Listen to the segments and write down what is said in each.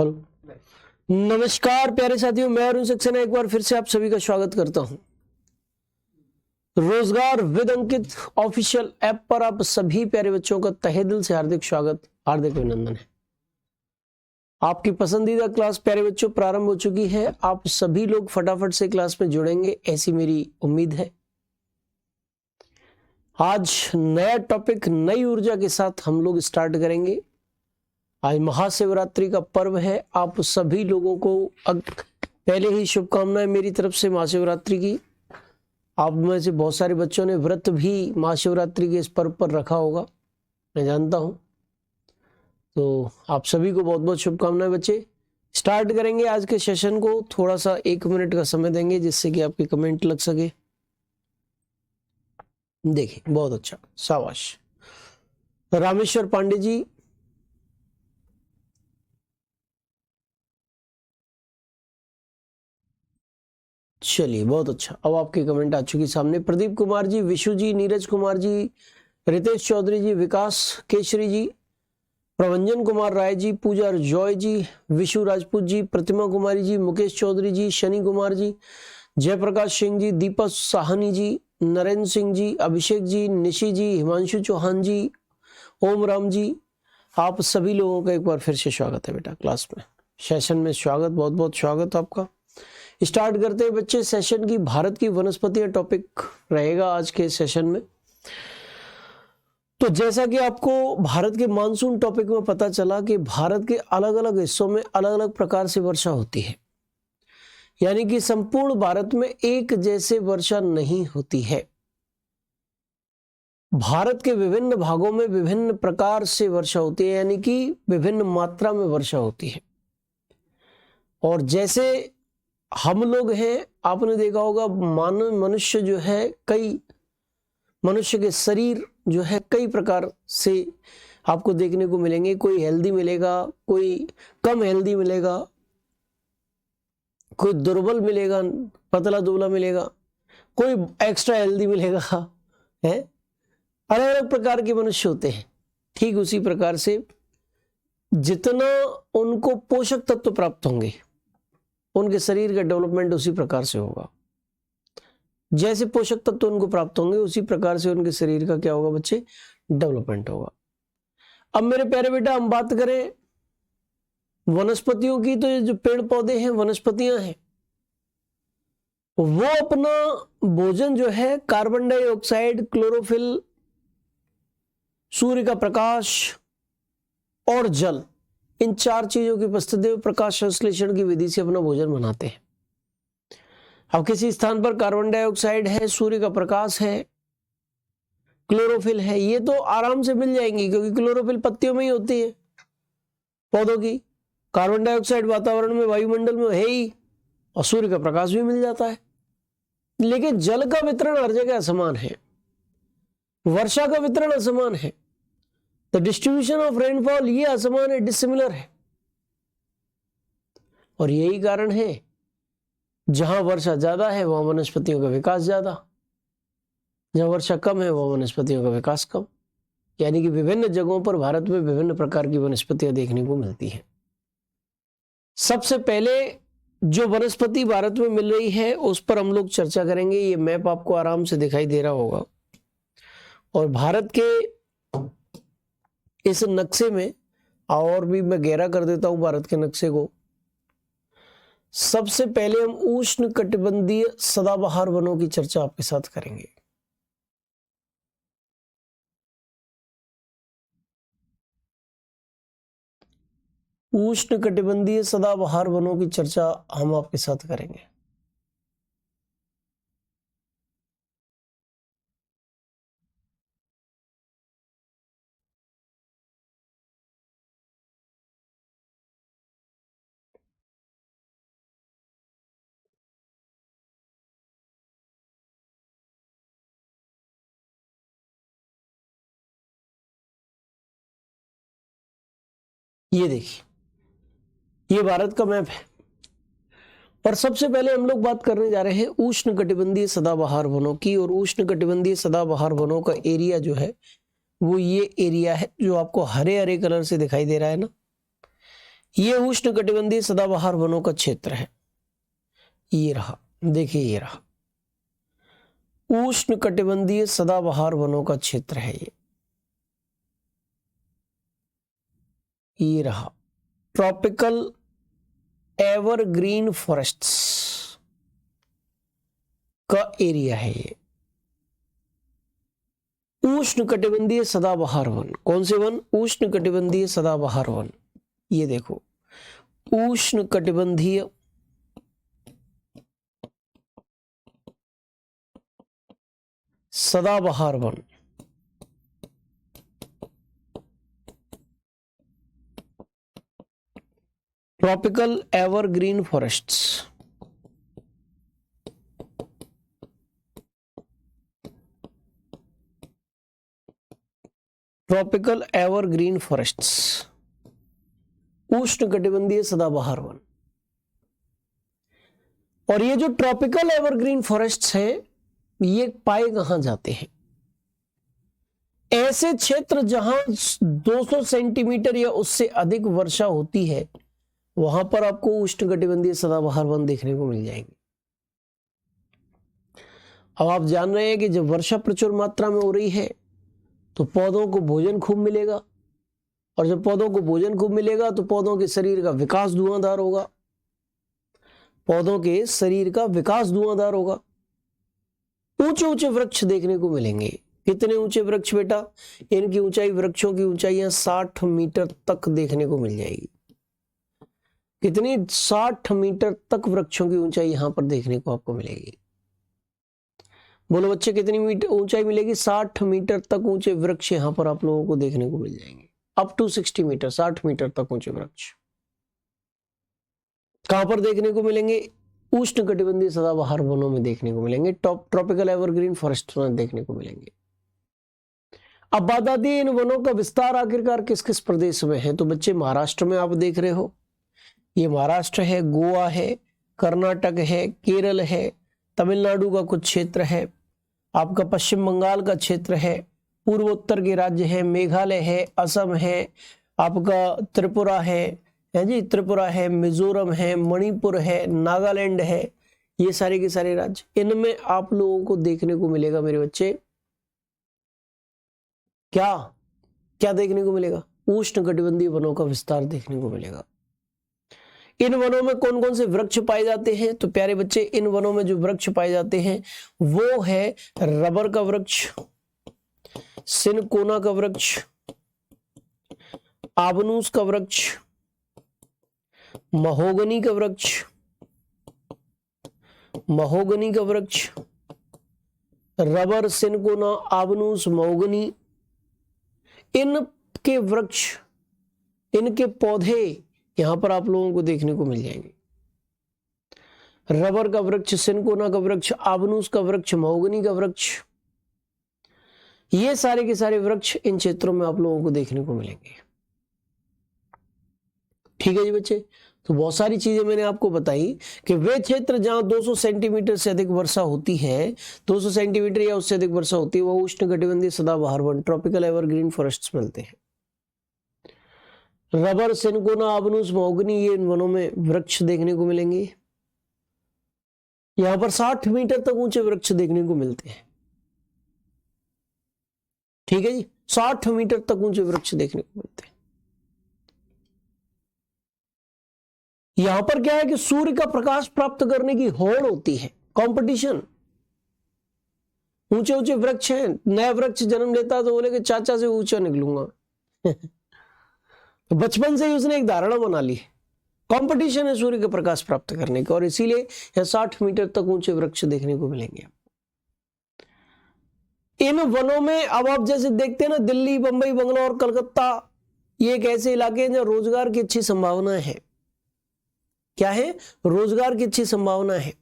Hello, नमस्कार प्यारे साथियों, मैं अरुण सक्सेना एक बार फिर से आप सभी का स्वागत करता हूं। रोजगार विद अंकित ऑफिशियल ऐप पर आप सभी प्यारे बच्चों का तहे दिल से हार्दिक स्वागत, हार्दिक अभिनंदन है। आपकी पसंदीदा क्लास प्यारे बच्चों प्रारंभ हो चुकी है। आप सभी लोग फटाफट से क्लास में जुड़ेंगे, ऐसी मेरी उम्मीद है। आज नया टॉपिक, नई ऊर्जा के साथ हम लोग स्टार्ट करेंगे। आज महाशिवरात्रि का पर्व है। आप सभी लोगों को पहले ही शुभकामनाएं मेरी तरफ से महाशिवरात्रि की। आप में से बहुत सारे बच्चों ने व्रत भी महाशिवरात्रि के इस पर्व पर रखा होगा, मैं जानता हूं। तो आप सभी को बहुत बहुत शुभकामनाएं बच्चे। स्टार्ट करेंगे आज के सेशन को। थोड़ा सा 1 मिनट का समय देंगे जिससे कि आपके कमेंट लग सके। देखिए, बहुत अच्छा, शाबाश। रामेश्वर पांडे जी, चलिए बहुत अच्छा। अब आपके कमेंट आ चुकी सामने। प्रदीप कुमार जी, विशु जी, नीरज कुमार जी, रितेश चौधरी जी, विकास केशरी जी, प्रभंजन कुमार राय जी, पूजा जॉय जी, विशु राजपूत जी, प्रतिमा कुमारी जी, मुकेश चौधरी जी, शनि कुमार जी, जयप्रकाश सिंह जी, दीपक साहनी जी, नरेंद्र सिंह जी, अभिषेक जी, निशी जी, हिमांशु चौहान जी, ओम राम जी, आप सभी लोगों का एक बार फिर से स्वागत है बेटा क्लास में, सेशन में स्वागत, बहुत बहुत स्वागत आपका। स्टार्ट करते हैं बच्चे सेशन की। भारत की वनस्पतियां टॉपिक रहेगा आज के सेशन में। तो जैसा कि आपको भारत के मानसून टॉपिक में पता चला कि भारत के अलग अलग हिस्सों में अलग अलग प्रकार से वर्षा होती है, यानी कि संपूर्ण भारत में एक जैसे वर्षा नहीं होती है। भारत के विभिन्न भागों में विभिन्न प्रकार से वर्षा होती है, यानी कि विभिन्न मात्रा में वर्षा होती है। और जैसे हम लोग हैं, आपने देखा होगा मनुष्य जो है, कई मनुष्य के शरीर जो है कई प्रकार से आपको देखने को मिलेंगे। कोई हेल्दी मिलेगा, कोई कम हेल्दी मिलेगा, कोई दुर्बल मिलेगा, पतला दुबला मिलेगा, कोई एक्स्ट्रा हेल्दी मिलेगा, है। अलग अलग प्रकार के मनुष्य होते हैं। ठीक उसी प्रकार से जितना उनको पोषक तत्व प्राप्त होंगे, उनके शरीर का डेवलपमेंट उसी प्रकार से होगा। जैसे पोषक तत्व उनको प्राप्त होंगे उसी प्रकार से उनके शरीर का क्या होगा बच्चे, डेवलपमेंट होगा। अब मेरे प्यारे बेटा, हम बात करें वनस्पतियों की, तो ये जो पेड़ पौधे हैं, वनस्पतियां हैं, वो अपना भोजन जो है कार्बन डाइऑक्साइड, क्लोरोफिल, सूर्य का प्रकाश और जल, इन 4 चीजों की उपस्थिति में प्रकाश संश्लेषण की विधि से अपना भोजन बनाते हैं। अब किसी स्थान पर कार्बन डाइऑक्साइड है, सूर्य का प्रकाश है, क्लोरोफिल है, ये तो आराम से मिल जाएंगी क्योंकि क्लोरोफिल पत्तियों में ही होती है पौधों की। कार्बन डाइऑक्साइड वातावरण में, वायुमंडल में है ही, और सूर्य का प्रकाश भी मिल जाता है। लेकिन जल का वितरण हर जगह असमान है, वर्षा का वितरण असमान है, द डिस्ट्रीब्यूशन ऑफ रेनफॉल ये असमान है, डिसिमिलर है। और यही कारण है जहां वर्षा ज्यादा है वहां वनस्पतियों का विकास ज्यादा, जहां वर्षा कम है वहां वनस्पतियों का विकास कम। यानी कि विभिन्न जगहों पर भारत में विभिन्न प्रकार की वनस्पतियां देखने को मिलती हैं। सबसे पहले जो वनस्पति भारत में मिल रही है उस पर हम लोग चर्चा करेंगे। ये मैप आपको आराम से दिखाई दे रहा होगा, और भारत के इस नक्शे में, और भी मैं गहरा कर देता हूं भारत के नक्शे को। सबसे पहले हम उष्ण कटिबंधीय सदाबहार वनों की चर्चा आपके साथ करेंगे। उष्ण कटिबंधीय सदाबहार वनों की चर्चा हम आपके साथ करेंगे। ये देखिए, ये भारत का मैप है, और सबसे पहले हम लोग बात करने जा रहे हैं उष्ण कटिबंधीय सदाबहार वनों की। और उष्ण कटिबंधीय सदाबहार वनों का एरिया जो है वो ये एरिया है जो आपको हरे हरे कलर से दिखाई दे रहा है ना, ये उष्णकटिबंधीय सदाबहार वनों का क्षेत्र है। ये रहा, देखिए ये रहा उष्णकटिबंधीय सदाबहार वनों का क्षेत्र है। ये रहा ट्रॉपिकल एवरग्रीन फॉरेस्ट्स का एरिया है। ये उष्णकटिबंधीय सदाबहार वन, कौन से वन? उष्णकटिबंधीय सदाबहार वन। ये देखो उष्णकटिबंधीय सदाबहार one, tropical evergreen forests. Tropical evergreen forests, उष्णकटिबंधीय सदाबहार वन। और ये जो ट्रॉपिकल एवरग्रीन फॉरेस्ट्स हैं, ये पाए कहां जाते हैं? ऐसे क्षेत्र जहां 200 सेंटीमीटर या उससे अधिक वर्षा होती है, वहां पर आपको उष्णकटिबंधीय सदाबहार वन देखने को मिल जाएंगे। अब आप जान रहे हैं कि जब वर्षा प्रचुर मात्रा में हो रही है तो पौधों को भोजन खूब मिलेगा, और जब पौधों को भोजन खूब मिलेगा तो पौधों के शरीर का विकास धुआंधार होगा। पौधों के शरीर का विकास धुआंधार होगा। ऊंचे ऊंचे वृक्ष देखने को मिलेंगे। कितने ऊंचे वृक्ष बेटा? इनकी ऊंचाई, वृक्षों की ऊंचाइयां 60 मीटर तक देखने को मिल जाएगी। कितनी? 60 मीटर तक वृक्षों की ऊंचाई यहां पर देखने को आपको मिलेगी। बोलो बच्चे, कितनी मीटर ऊंचाई मिलेगी? 60 मीटर तक ऊंचे वृक्ष यहां पर आप लोगों को देखने को मिल जाएंगे। अप टू 60 मीटर, 60 मीटर तक ऊंचे वृक्ष कहां पर देखने को मिलेंगे? उष्णकटिबंधीय सदाबहार वनों में देखने को मिलेंगे। ट्रॉपिकल एवरग्रीन फॉरेस्ट में देखने को मिलेंगे। अब बात आती है इन वनों का विस्तार आखिरकार किस किस प्रदेश में है। तो बच्चे, महाराष्ट्र में आप देख रहे हो, ये महाराष्ट्र है, गोवा है, कर्नाटक है, केरल है, तमिलनाडु का कुछ क्षेत्र है, आपका पश्चिम बंगाल का क्षेत्र है, पूर्वोत्तर के राज्य है, मेघालय है, असम है, आपका त्रिपुरा है जी, त्रिपुरा है, मिजोरम है, मणिपुर है, नागालैंड है। ये सारे के सारे राज्य, इनमें आप लोगों को देखने को मिलेगा मेरे बच्चे, क्या क्या देखने को मिलेगा? उष्णकटिबंधीय वनों का विस्तार देखने को मिलेगा। इन वनों में कौन कौन से वृक्ष पाए जाते हैं? तो प्यारे बच्चे, इन वनों में जो वृक्ष पाए जाते हैं वो है रबर का वृक्ष, सिनकोना का वृक्ष, आबनूस का वृक्ष, महोगनी का वृक्ष, महोगनी का वृक्ष, रबर, सिनकोना, आबनूस, महोगनी, इनके वृक्ष, इनके पौधे यहां पर आप लोगों को देखने को मिल जाएंगे। रबर का वृक्ष, सिनकोना का वृक्ष, आबनूस का वृक्ष, महोगनी का वृक्ष, ये सारे के सारे वृक्ष इन क्षेत्रों में आप लोगों को देखने को मिलेंगे। ठीक है जी बच्चे, तो बहुत सारी चीजें मैंने आपको बताई कि वे क्षेत्र जहां 200 सेंटीमीटर से अधिक वर्षा होती है, 200 सेंटीमीटर या उससे अधिक वर्षा होती है, वो उष्णकटिबंधीय सदाबहार वन, ट्रॉपिकल एवरग्रीन फॉरेस्ट्स मिलते हैं। रबर, सिनकोना, आबनूस, महोगनी, ये इन वनों में वृक्ष देखने को मिलेंगे। यहां पर 60 मीटर तक ऊंचे वृक्ष देखने को मिलते हैं। ठीक है जी, 60 मीटर तक ऊंचे वृक्ष देखने को मिलते हैं। यहां पर क्या है कि सूर्य का प्रकाश प्राप्त करने की होड़ होती है, कंपटीशन। ऊंचे ऊंचे वृक्ष हैं, नया वृक्ष जन्म लेता तो बोले कि चाचा से ऊंचा निकलूंगा। तो बचपन से ही उसने एक धारणा बना ली, कंपटीशन है सूर्य का प्रकाश प्राप्त करने का, और इसीलिए यह 60 मीटर तक ऊंचे वृक्ष देखने को मिलेंगे। इन वनों में अब आप जैसे देखते हैं ना, दिल्ली, बंबई, बंगलौर, कलकत्ता, ये एक ऐसे इलाके हैं जहां रोजगार की अच्छी संभावना है। क्या है? रोजगार की अच्छी संभावना है।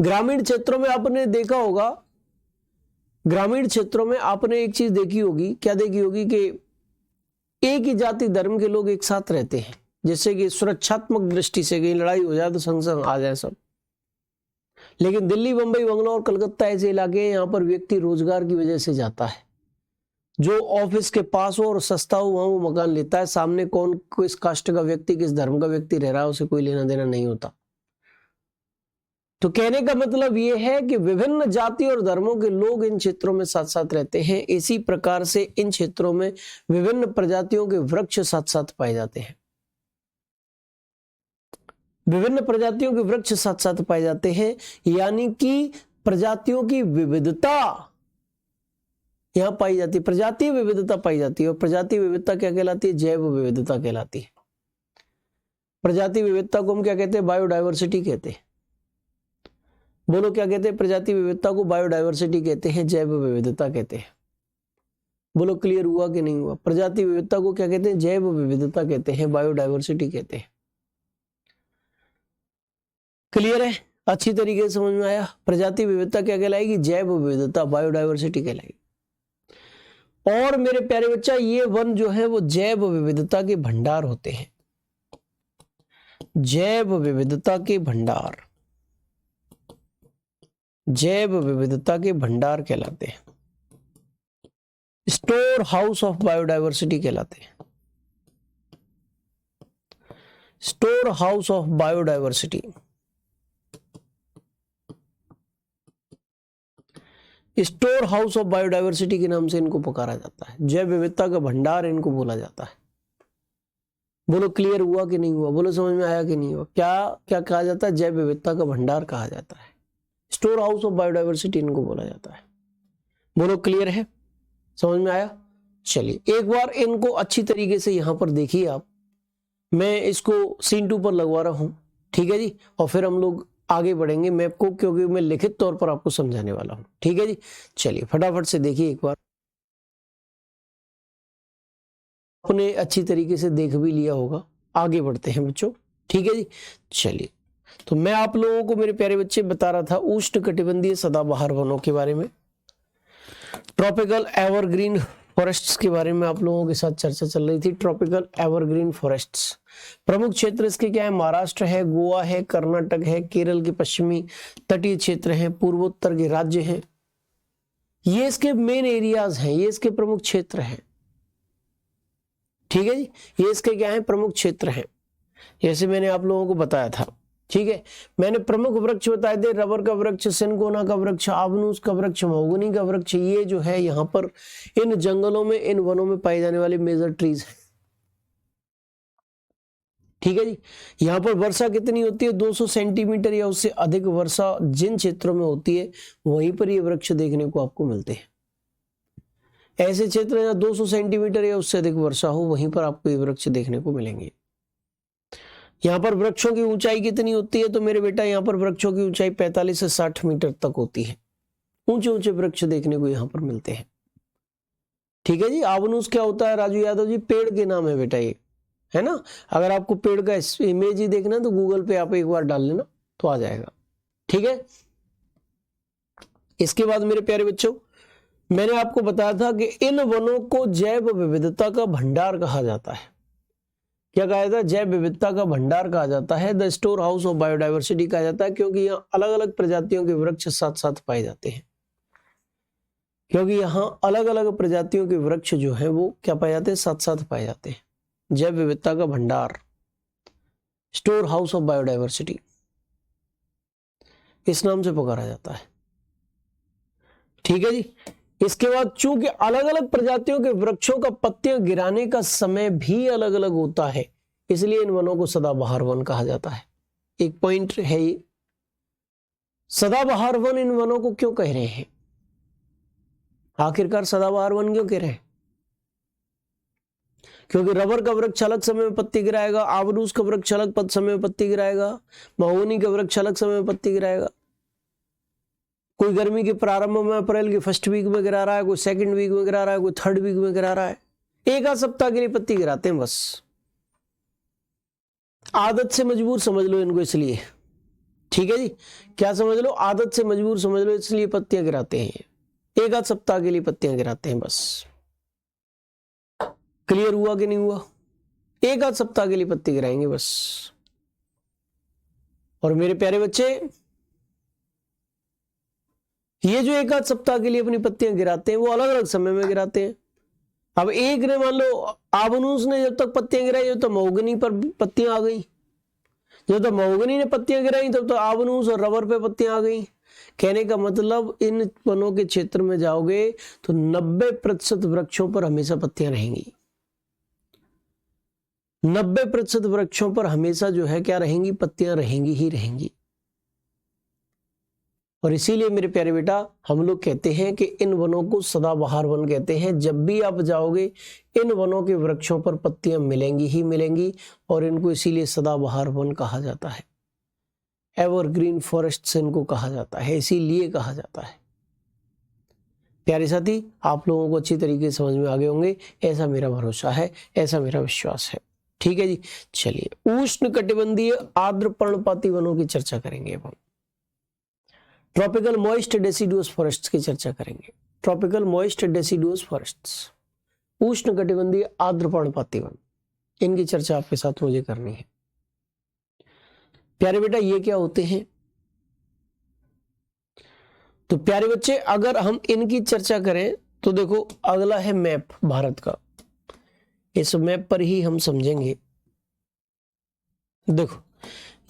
ग्रामीण क्षेत्रों में आपने देखा होगा, ग्रामीण क्षेत्रों में आपने एक चीज देखी होगी, क्या देखी होगी कि एक ही जाति धर्म के लोग एक साथ रहते हैं, जैसे कि सुरक्षात्मक दृष्टि से कहीं लड़ाई हो जाए तो संग संग आ जाए सब। लेकिन दिल्ली, बंबई, बंगलौर, कलकत्ता ऐसे इलाके हैं, यहां पर व्यक्ति रोजगार की वजह से जाता है, जो ऑफिस के पास हो और सस्ता हो वहां वो मकान लेता है, सामने कौन किस कास्ट का व्यक्ति किस धर्म का व्यक्ति रह रहा है उसे कोई लेना देना नहीं होता। तो कहने का मतलब ये है कि विभिन्न जाति और धर्मों के लोग इन क्षेत्रों में साथ साथ रहते हैं। इसी प्रकार से इन क्षेत्रों में विभिन्न प्रजातियों के वृक्ष साथ साथ पाए जाते हैं। विभिन्न प्रजातियों के वृक्ष साथ साथ पाए जाते हैं, यानी कि प्रजातियों की विविधता यहां पाई जाती है, प्रजातीय विविधता पाई जाती है। और प्रजातीय विविधता क्या कहलाती है? जैव विविधता कहलाती है। प्रजातीय विविधता को हम क्या कहते हैं? बायोडायवर्सिटी कहते हैं। बोलो क्या कहते हैं? प्रजातीय विविधता को बायोडायवर्सिटी कहते हैं, जैव विविधता कहते हैं। बोलो क्लियर हुआ कि नहीं हुआ? प्रजातीय विविधता को क्या कहते हैं? जैव विविधता कहते हैं, बायोडायवर्सिटी कहते हैं। क्लियर है? अच्छी तरीके से समझ में आया? प्रजातीय विविधता क्या कहलाएगी? जैव विविधता, बायोडायवर्सिटी कहलाएगी। और मेरे प्यारे बच्चा, ये वन जो है वो जैव विविधता के भंडार होते हैं। जैव विविधता के भंडार, जैव विविधता के भंडार कहलाते हैं। स्टोर हाउस ऑफ बायोडायवर्सिटी कहलाते हैं। Store house of biodiversity, store house of biodiversity के नाम से इनको पुकारा जाता है। जैव विविधता का भंडार इनको बोला जाता है। बोलो क्लियर हुआ कि नहीं हुआ? बोलो समझ में आया कि नहीं हुआ? क्या क्या कहा जाता है? जैव विविधता का भंडार कहा जाता है। स्टोर हाउस ऑफ बायोडायवर्सिटी इनको बोला जाता है। बोलो क्लियर है? समझ में आया? चलिए एक बार इनको अच्छी तरीके से यहां पर देखिए आप। मैं इसको सीन 2 पर लगवा रहा हूं, ठीक है जी। और फिर हम लोग आगे बढ़ेंगे मैप को, क्योंकि मैं लिखित तौर पर आपको समझाने वाला हूं, ठीक है जी। चलिए फटाफट से देखिए एक बार। आपने अच्छी तरीके से देख भी लिया होगा। आगे बढ़ते हैं बच्चों, ठीक है जी। चलिए तो मैं आप लोगों को मेरे प्यारे बच्चे बता रहा था उष्णकटिबंधीय सदाबहार वनों के बारे में, ट्रॉपिकल एवरग्रीन फॉरेस्ट्स के बारे में आप लोगों के साथ चर्चा चल रही थी। ट्रॉपिकल एवरग्रीन फॉरेस्ट्स, प्रमुख क्षेत्र इसके क्या है? महाराष्ट्र है, गोवा है, कर्नाटक है, केरल के पश्चिमी तटीय क्षेत्र हैं, पूर्वोत्तर के राज्य हैं। ये इसके मेन एरियाज हैं, ये इसके प्रमुख क्षेत्र हैं, ठीक है जी। ये इसके क्या है? प्रमुख क्षेत्र हैं, जैसे मैंने आप लोगों को बताया था, ठीक है। मैंने प्रमुख वृक्ष बताए थे, रबर का वृक्ष, सिनकोना का वृक्ष, आबनूस का वृक्ष, महोगनी का वृक्ष। ये जो है यहाँ पर इन जंगलों में, इन वनों में पाए जाने वाले मेजर ट्रीज हैं, ठीक है जी। यहाँ पर वर्षा कितनी होती है? 200 सेंटीमीटर या उससे अधिक वर्षा जिन क्षेत्रों में होती है वहीं पर ये वृक्ष देखने को आपको मिलते हैं। ऐसे क्षेत्र जहाँ 200 सेंटीमीटर या उससे अधिक वर्षा हो वहीं पर आपको ये वृक्ष देखने को मिलेंगे। यहाँ पर वृक्षों की ऊंचाई कितनी होती है? तो मेरे बेटा यहाँ पर वृक्षों की ऊंचाई 45 से 60 मीटर तक होती है। ऊंचे ऊंचे वृक्ष देखने को यहाँ पर मिलते हैं, ठीक है जी। आबनूस क्या होता है राजू यादव जी? पेड़ के नाम है बेटा, ये है ना। अगर आपको पेड़ का इमेज ही देखना है तो गूगल पे आप एक बार डाल लेना तो आ जाएगा, ठीक है। इसके बाद मेरे प्यारे बच्चों, मैंने आपको बताया था कि इन वनों को जैव विविधता का भंडार कहा जाता है। क्या कहा जाता है? जैव विविधता का भंडार कहा जाता है, the store house of biodiversity कहा जाता है, क्योंकि यहाँ अलग अलग प्रजातियों के वृक्ष साथ साथ पाए जाते हैं। क्योंकि यहाँ अलग अलग प्रजातियों के वृक्ष जो है वो क्या पाए जाते हैं? साथ साथ पाए जाते हैं। जैव विविधता का भंडार, स्टोर हाउस ऑफ बायोडायवर्सिटी, इस नाम से पुकारा जाता है, ठीक है जी। इसके बाद चूंकि अलग अलग प्रजातियों के वृक्षों का पत्तियां गिराने का समय भी अलग अलग होता है, इसलिए इन वनों को सदाबहार वन कहा जाता है। एक पॉइंट है ये, सदाबहार वन इन वनों को क्यों कह रहे हैं? आखिरकार सदाबहार वन क्यों कह रहे हैं? क्योंकि रबर का वृक्ष अलग समय में पत्ती गिराएगा, आबनूस का वृक्ष अलग समय में पत्ती गिराएगा, महोगनी का वृक्ष अलग समय में पत्ती गिराएगा। कोई गर्मी के प्रारंभ में अप्रैल के फर्स्ट वीक में गिरा रहा है, कोई सेकंड वीक में गिरा रहा है, कोई थर्ड वीक में गिरा रहा है। एक आध सप्ताह के लिए पत्ती गिराते हैं बस, आदत से मजबूर समझ लो इनको, इसलिए, ठीक है जी। क्या समझ लो? आदत से मजबूर समझ लो, इसलिए पत्तियां गिराते हैं। एक आध सप्ताह के लिए पत्तियां गिराते हैं बस। क्लियर हुआ कि नहीं हुआ? एक आध सप्ताह के लिए पत्ती गिराएंगे बस। और मेरे प्यारे बच्चे, ये जो एक आध सप्ताह के लिए अपनी पत्तियां गिराते हैं वो अलग अलग समय में गिराते हैं। अब एक ने मान लो आबनूस ने जब तक पत्तियां गिराई जब तक महोगनी पर पत्तियां आ गई, जब तक महोगनी ने पत्तियां गिराई तब तो आबनूस और रबर पे पत्तियां आ गई। कहने का मतलब इन वनों के क्षेत्र में जाओगे तो 90% वृक्षों पर हमेशा पत्तियां रहेंगी। 90% वृक्षों पर हमेशा जो है क्या रहेंगी, पत्तियां रहेंगी ही रहेंगी। और इसीलिए मेरे प्यारे बेटा हम लोग कहते हैं कि इन वनों को सदाबहार वन कहते हैं। जब भी आप जाओगे इन वनों के वृक्षों पर पत्तियां मिलेंगी ही मिलेंगी और इनको इसीलिए सदाबहार वन कहा जाता है। एवरग्रीन फॉरेस्ट इनको कहा जाता है, इसीलिए कहा जाता है। प्यारे साथी, आप लोगों को अच्छी तरीके से समझ में आ गए होंगे, ऐसा मेरा भरोसा है, ऐसा मेरा विश्वास है। ठीक है जी, चलिए उष्ण कटिबंधीय आर्द्र पर्णपाती वनों की चर्चा करेंगे। अब हम ट्रॉपिकल मॉइस्ट डेसिडुअस फॉरेस्ट्स की चर्चा करेंगे। ट्रॉपिकल मॉइस्ट डेसिडुअस फॉरेस्ट्स, उष्ण कटिबंधीय आर्द्र पर्णपाती वन, इनकी चर्चा आपके साथ मुझे करनी है। प्यारे बेटा ये क्या होते हैं? तो प्यारे बच्चे अगर हम इनकी चर्चा करें तो देखो अगला है मैप भारत का, इस मैप पर ही हम समझेंगे। देखो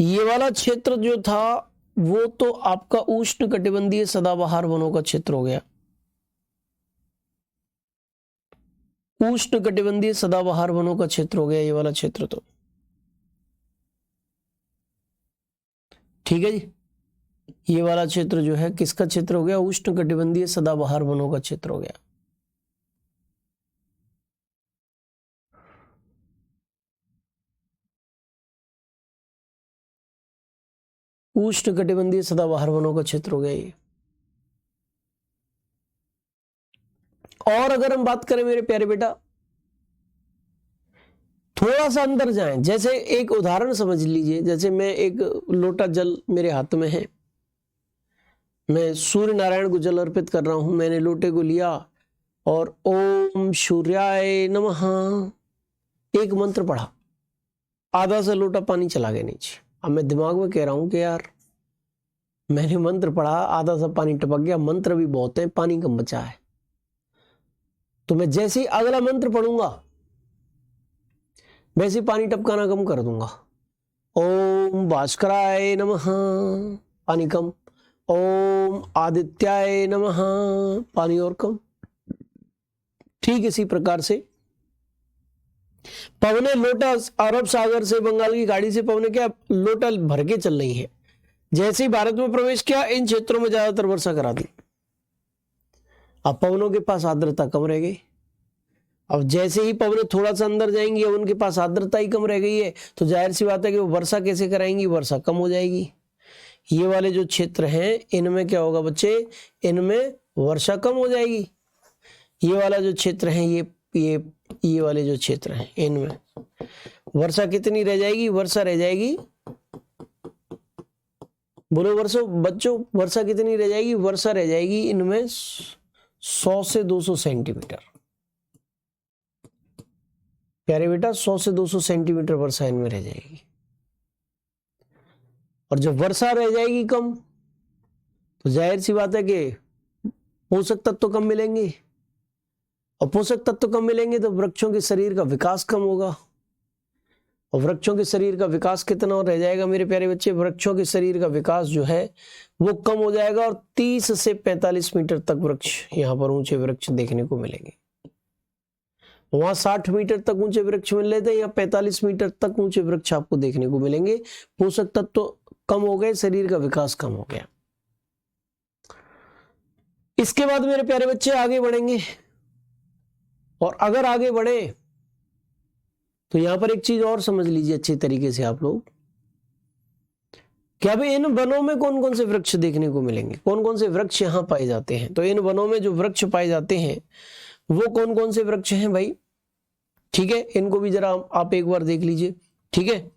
ये वाला क्षेत्र जो था वो तो आपका उष्ण कटिबंधीय सदाबहार वनों का क्षेत्र हो गया। उष्ण कटिबंधीय सदाबहार वनों का क्षेत्र हो गया ये वाला क्षेत्र तो, ठीक है जी। ये वाला क्षेत्र जो है किसका क्षेत्र हो गया? उष्ण कटिबंधीय सदाबहार वनों का क्षेत्र हो गया। उष्ण कटिबंधीय सदाबहार वनों का क्षेत्र हो गया ये। और अगर हम बात करें मेरे प्यारे बेटा, थोड़ा सा अंदर जाएं, जैसे एक उदाहरण समझ लीजिए, जैसे मैं एक लोटा जल मेरे हाथ में है, मैं सूर्य नारायण को जल अर्पित कर रहा हूं। मैंने लोटे को लिया और ओम सूर्याय नमः एक मंत्र पढ़ा, आधा सा लोटा पानी चला गया नीचे। अब मैं दिमाग में कह रहा हूं कि यार मैंने मंत्र पढ़ा, आधा सा पानी टपक गया, मंत्र भी बहुत है, पानी कम बचा है। तो मैं जैसे ही अगला मंत्र पढ़ूंगा वैसे पानी टपकाना कम कर दूंगा। ओम भास्कराय नमः, पानी कम। ओम आदित्याय नमः, पानी और कम। ठीक इसी प्रकार से पवने लोटा अरब सागर से, बंगाल की खाड़ी से पवने क्या लोटा भर के चल रही है। जैसे ही भारत में प्रवेश किया इन क्षेत्रों में ज्यादातर वर्षा करा दी। अब पवनों के पास आर्द्रता कम रह गई। अब जैसे ही पवनें थोड़ा सा अंदर जाएंगी अब उनके पास आर्द्रता ही कम रह गई है, तो जाहिर सी बात है कि वो वर्षा कैसे कराएंगी, वर्षा कम हो जाएगी। ये वाले जो क्षेत्र हैं इनमें क्या होगा बच्चे, इनमें वर्षा कम हो जाएगी। ये वाला जो क्षेत्र है ये वाले जो क्षेत्र हैं इनमें वर्षा कितनी रह जाएगी, वर्षा रह जाएगी, बोलो बच्चों वर्षा कितनी रह जाएगी, वर्षा रह जाएगी इनमें 100 से 200 सेंटीमीटर। प्यारे बेटा 100 से 200 सेंटीमीटर वर्षा इनमें रह जाएगी। और जब वर्षा रह जाएगी कम तो जाहिर सी बात है कि पोषक तत्व कम मिलेंगे, और पोषक तत्व कम मिलेंगे तो वृक्षों के शरीर का विकास कम होगा। और वृक्षों के शरीर का विकास कितना रह जाएगा मेरे प्यारे बच्चे, वृक्षों के शरीर का विकास जो है वो कम हो जाएगा और 30 से 45 मीटर तक वृक्ष यहाँ पर ऊंचे वृक्ष देखने को मिलेंगे। वहां 60 मीटर तक ऊंचे वृक्ष मिल लेते हैं, या 45 मीटर तक ऊंचे वृक्ष आपको देखने को मिलेंगे। पोषक तत्व कम हो गए, शरीर का विकास कम हो गया। इसके बाद मेरे प्यारे बच्चे आगे बढ़ेंगे, और अगर आगे बढ़े तो यहां पर एक चीज और समझ लीजिए अच्छी तरीके से आप लोग, क्या भाई इन वनों में कौन कौन से वृक्ष देखने को मिलेंगे, कौन कौन से वृक्ष यहां पाए जाते हैं। तो इन वनों में जो वृक्ष पाए जाते हैं वो कौन कौन से वृक्ष हैं भाई, ठीक है, इनको भी जरा आप एक बार देख लीजिए। ठीक है,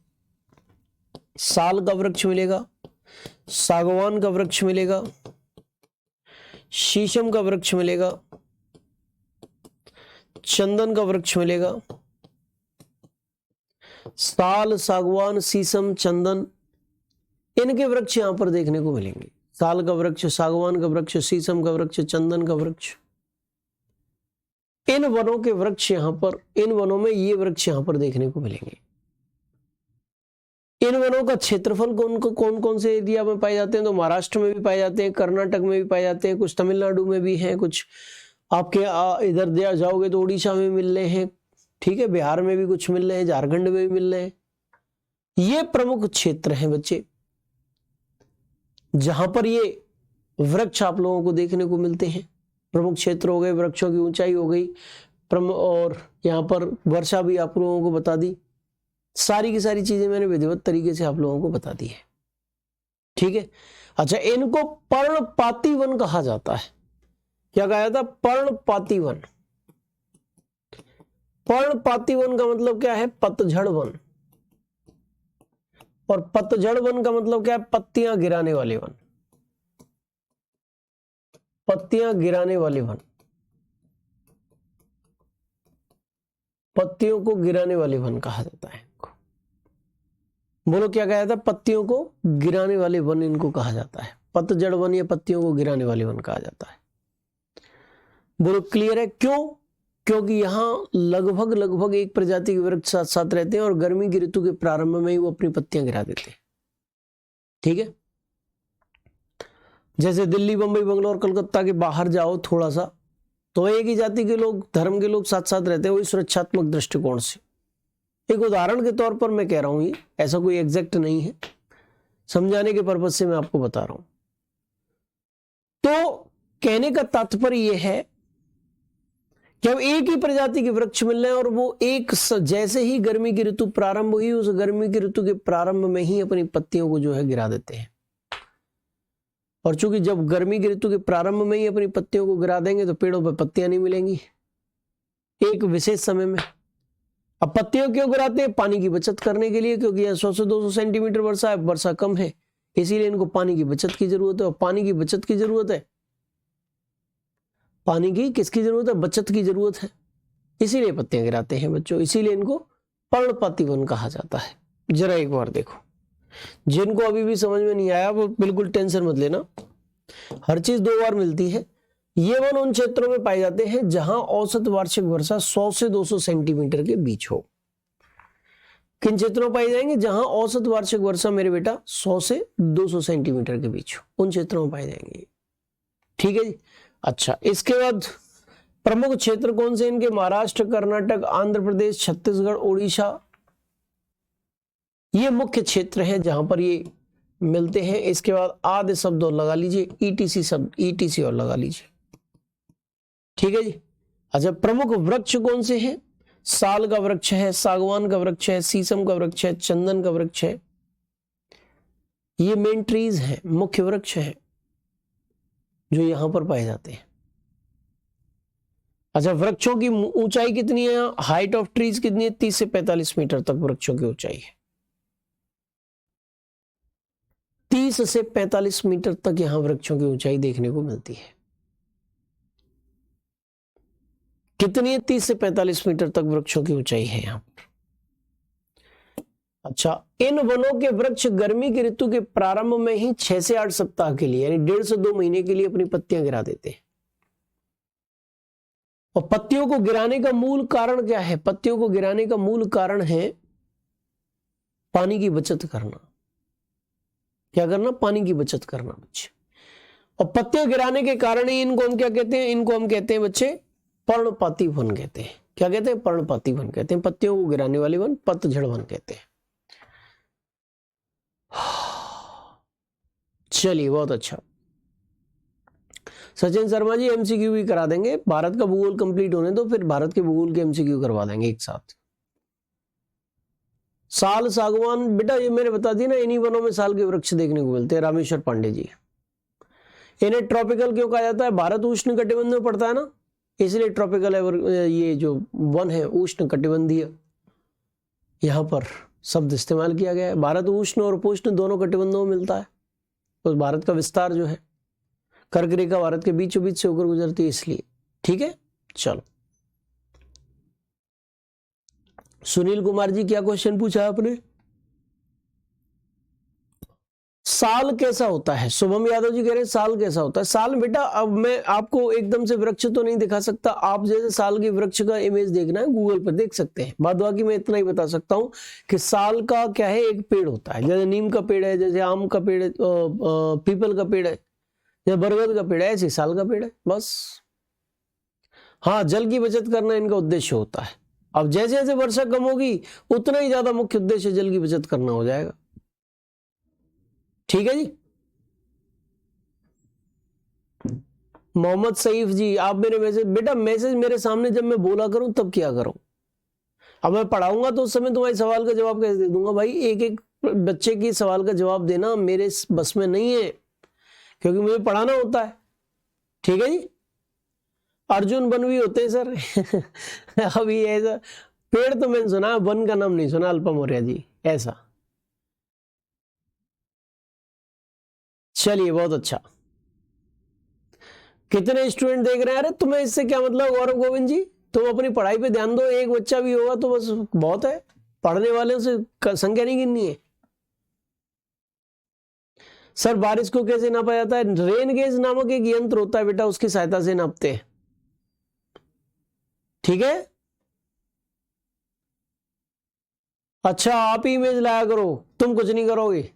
साल का वृक्ष मिलेगा, सागवान का वृक्ष मिलेगा, शीशम का वृक्ष मिलेगा, चंदन का वृक्ष मिलेगा। साल, सागवान, शीशम, चंदन, इनके वृक्ष यहां पर देखने को मिलेंगे। साल का वृक्ष, सागवान का वृक्ष, शीशम का वृक्ष, चंदन का वृक्ष। इन वनों के वृक्ष यहां पर, इन वनों में ये वृक्ष यहां पर देखने को मिलेंगे। इन वनों का क्षेत्रफल कौन कौन से एरिया में पाए जाते हैं? तो महाराष्ट्र में भी पाए जाते हैं, कर्नाटक में भी पाए जाते हैं, कुछ तमिलनाडु में भी हैं, कुछ आपके इधर जाओगे तो उड़ीसा में मिल रहे हैं, ठीक है, बिहार में भी कुछ मिल रहे हैं, झारखंड में भी मिल रहे हैं। ये प्रमुख क्षेत्र हैं बच्चे जहां पर ये वृक्ष आप लोगों को देखने को मिलते हैं। प्रमुख क्षेत्र हो गए, वृक्षों की ऊंचाई हो गई, और यहां पर वर्षा भी आप लोगों को बता दी। सारी की सारी चीजें मैंने विधिवत तरीके से आप लोगों को बता दी है, ठीक है। अच्छा, इनको पर्णपाती वन कहा जाता है। क्या कहा जाता है? पर्णपाती वन। पर्णपाती वन का मतलब क्या है? पतझड़ वन। और पतझड़ वन का मतलब क्या है? पत्तियां गिराने वाले वन। पत्तियां गिराने वाले वन, पत्तियों को गिराने वाले वन कहा जाता है इनको। बोलो क्या कहा जाता है? पत्तियों को गिराने वाले वन इनको कहा जाता है। पतझड़ वन या पत्तियों को गिराने वाले वन कहा जाता है। बोलो क्लियर है? क्यों? क्योंकि यहां लगभग एक प्रजाति के वृक्ष साथ साथ रहते हैं और गर्मी की ऋतु के प्रारंभ में ही वो अपनी पत्तियां गिरा देते हैं, ठीक है। जैसे दिल्ली, बंबई, बंगलौर, कलकत्ता के बाहर जाओ थोड़ा सा, तो एक ही जाति के लोग, धर्म के लोग साथ साथ रहते हैं, वही सुरक्षात्मक दृष्टिकोण से। एक उदाहरण के तौर पर मैं कह रहा हूं, ये ऐसा कोई एग्जैक्ट नहीं है, समझाने के पर्पज से मैं आपको बता रहा हूं। तो कहने का तात्पर्य यह है कि अब एक ही प्रजाति के वृक्ष मिल रहे हैं और वो एक जैसे ही गर्मी की ऋतु प्रारंभ हुई, उस गर्मी की ऋतु के प्रारंभ में ही अपनी पत्तियों को जो है गिरा देते हैं। और चूंकि जब गर्मी की ऋतु के प्रारंभ में ही अपनी पत्तियों को गिरा देंगे तो पेड़ों पर पत्तियां नहीं मिलेंगी एक विशेष समय में। अब पत्तियों क्यों गिराते हैं? पानी की बचत करने के लिए, क्योंकि 100 से 200 सेंटीमीटर वर्षा है, वर्षा कम है, इसीलिए इनको पानी की बचत की जरूरत है। और पानी की बचत की जरूरत है, पानी की किसकी जरूरत है? बचत की जरूरत है, इसीलिए पत्तियां गिराते हैं बच्चों। इसीलिए इनको पर्णपाती वन कहा जाता है। जरा एक बार देखो, जिनको अभी भी समझ में नहीं आया वो बिल्कुल टेंशन मत लेना, हर चीज 2 बार मिलती है। ये वन उन क्षेत्रों में पाए जाते हैं जहां औसत वार्षिक वर्षा 100 से 200 सेंटीमीटर के बीच हो। किन क्षेत्रों पाए जाएंगे? जहां औसत वार्षिक वर्षा मेरे बेटा 100 से 200 सेंटीमीटर के बीच हो, उन क्षेत्रों में पाए जाएंगे, ठीक है जी। अच्छा, इसके बाद प्रमुख क्षेत्र कौन से इनके? महाराष्ट्र, कर्नाटक, आंध्र प्रदेश, छत्तीसगढ़, उड़ीसा, ये मुख्य क्षेत्र हैं जहां पर ये मिलते हैं। इसके बाद आदि शब्द और लगा लीजिए, ईटीसी शब्द, ईटीसी और लगा लीजिए, ठीक है जी। अच्छा, प्रमुख वृक्ष कौन से हैं? साल का वृक्ष है, सागवान का वृक्ष है, शीशम का वृक्ष है, चंदन का वृक्ष है। ये मेन ट्रीज हैं, मुख्य वृक्ष हैं जो यहां पर पाए जाते हैं। अच्छा, वृक्षों की ऊंचाई कितनी है? हाइट ऑफ ट्रीज कितनी है? 30 से 45 मीटर तक वृक्षों की ऊंचाई है। 30 से 45 मीटर तक यहां वृक्षों की ऊंचाई देखने को मिलती है। कितनी है? 30 से 45 मीटर तक वृक्षों की ऊंचाई है यहां पर। अच्छा, इन वनों के वृक्ष गर्मी की ऋतु के प्रारंभ में ही 6 से 8 सप्ताह के लिए, यानी 1.5 से 2 महीने के लिए अपनी पत्तियां गिरा देते हैं। और पत्तियों को गिराने का मूल कारण क्या है? पत्तियों को गिराने का मूल कारण है पानी की बचत करना। क्या करना? पानी की बचत करना बच्चे। और पत्तियां गिराने के कारण ही इनको हम क्या कहते हैं? इनको हम कहते हैं बच्चे पर्णपाती वन कहते हैं। क्या कहते हैं? पर्णपाती वन कहते हैं। पत्तियों को गिराने वाले वन पतझड़ वन कहते हैं। चलिए, बहुत अच्छा। सचिन शर्मा जी एमसीक्यू भी करा देंगे, भारत का भूगोल कंप्लीट होने दो, फिर भारत के भूगोल के एमसीक्यू करवा देंगे एक साथ। साल, सागवान, बेटा ये मैंने बता दी ना, इन्हीं वनों में साल के वृक्ष देखने को मिलते हैं। रामेश्वर पांडे जी, इन्हें ट्रॉपिकल क्यों कहा जाता है? भारत उष्ण कटिबंध में पड़ता है ना, इसलिए ट्रॉपिकल है। ये जो वन है उष्ण कटिबंधीय, यहां पर शब्द इस्तेमाल किया गया है। भारत उष्ण और उपोष्ण दोनों कटिबंधों में मिलता है। तो भारत का विस्तार जो है कर्क रेखा भारत के बीचों बीच से होकर गुजरती है, इसलिए। ठीक है, चलो। सुनील कुमार जी, क्या क्वेश्चन पूछा आपने? साल कैसा होता है? शुभम यादव जी कह रहे हैं साल कैसा होता है? साल बेटा, अब मैं आपको एकदम से वृक्ष तो नहीं दिखा सकता, आप जैसे साल की वृक्ष का इमेज देखना है गूगल पर देख सकते हैं। बाद बाकी मैं इतना ही बता सकता हूं कि साल का क्या है, एक पेड़ होता है, जैसे नीम का पेड़ है, जैसे आम का पेड़ है, पीपल का पेड़ है, या बरगद का पेड़ है, ऐसे साल का पेड़ है बस। हाँ, जल की बचत करना इनका उद्देश्य होता है। अब जैसे जैसे वर्षा कम होगी उतना ही ज्यादा मुख्य उद्देश्य जल की बचत करना हो जाएगा। ठीक है जी। मोहम्मद सईफ जी, आप मेरे मैसेज, बेटा मैसेज मेरे सामने जब मैं बोला करूं तब क्या करूं? अब मैं पढ़ाऊंगा तो उस समय तुम्हारे सवाल का जवाब कैसे दे दूंगा भाई? एक एक बच्चे की सवाल का जवाब देना मेरे बस में नहीं है, क्योंकि मुझे पढ़ाना होता है। ठीक है जी। अर्जुन वन भी होते हैं सर। अभी ऐसा पेड़ तो मैंने सुना, वन का नाम नहीं सुना, अल्पा मौर्य जी ऐसा। चलिए बहुत अच्छा। कितने स्टूडेंट देख रहे हैं? अरे तुम्हें इससे क्या मतलब गौरव गोविंद जी, तुम अपनी पढ़ाई पे ध्यान दो, एक बच्चा भी होगा तो बस बहुत है, पढ़ने वाले से संख्या नहीं गिननी है। सर बारिश को कैसे नापा जाता है? रेन गेज नामक एक यंत्र होता है बेटा, उसकी सहायता से नापते हैं। ठीक है। अच्छा आप ही इमेज लाया करो, तुम कुछ नहीं करोगे।